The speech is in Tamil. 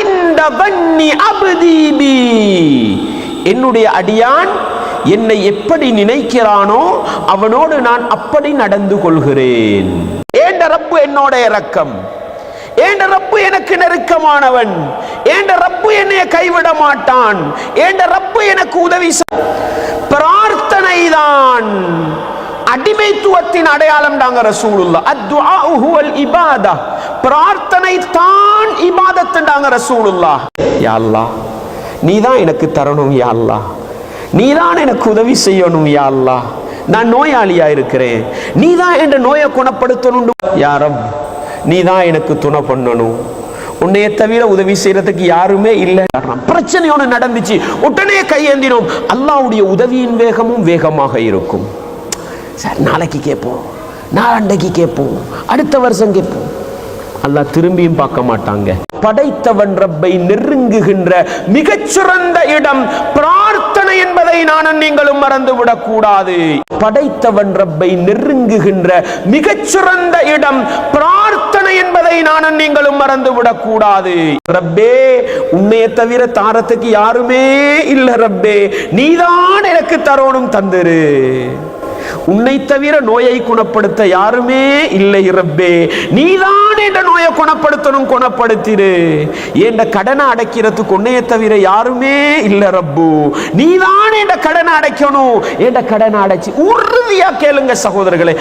இன்த வன்னி அப்தி பி, என்னுடைய அடியான் என்னை எப்படி நினைக்கிறானோ அவனோடு நான் அப்படி நடந்து கொள்கிறேன். ஏண்ட ரப்பு என்னோட இரக்கம், ஏண்ட ரப்பு எனக்கு நெருக்கமானவன், ஏண்ட ரப்பு என்னை கைவிட மாட்டான், ஏண்ட ரப்பு எனக்கு உதவி. பிரார்த்தனை தான் அடிமைத்துவத்தின் அடையாளம் தாங்க ரசூலுல்லாஹ். அத்துஆஉ ஹுவல் இபாதா, பிரார்த்தனை தான் இபாதத்துன்றாங்க ரசூலுல்லாஹ். யா அல்லாஹ், நீதான் எனக்கு தரணும் யா அல்லாஹ், நீதான் எனக்கு உதவி செய்யணும் யா அல்லாஹ். நான் நோயாளியா இருக்கிறேன், நீதான் என்ற நோயை குணப்படுத்தணும் யா ரப், நீதான் எனக்கு துணை பண்ணணும், உன்னைய தவிர உதவி செய்யறதுக்கு யாருமே இல்லை. பிரச்சனை ஒன்று நடந்துச்சு, உடனே கையேந்தினோம், அல்லாஹ்வுடைய உதவியின் வேகமும் வேகமாக இருக்கும். சார் நாளைக்கு கேட்போம், நாளண்டைக்கு கேட்போம், அடுத்த வருஷம் கேட்போம், அல்லாஹ் திரும்பியும் பார்க்க மாட்டாங்க. படைத்தவன் ரப்பை நெருங்குகின்ற மிகச்சிறந்த இடம் பிரார்த்தனை என்பதை நானும் நீங்களும் மறந்துவிடக் கூடாது. படைத்தவன் ரப்பை நெருங்குகின்ற மிகச்சிறந்த இடம் பிரார்த்தனை என்பதை நானும் நீங்களும் மறந்துவிடக் கூடாது. ரப்பே, உன்னைய தவிர தாரத்துக்கு யாருமே இல்ல ரப்பே, நீதான் எனக்கு தரோணும் தந்துரு. உன்னை தவிர நோயை குணப்படுத்த யாருமே இல்லை ரப்பே, நீதான் என்ற நோயை குணப்படுத்தணும், குணப்படுத்திரு. என்ற கடனை அடைக்கிறதுக்கு உன்னைய தவிர யாருமே இல்லை ரப்பு, நீதான் என்ற கடனை அடைக்கணும், என்ற கடனை அடைச்சு உறுதியா கேளுங்க சகோதரர்களே.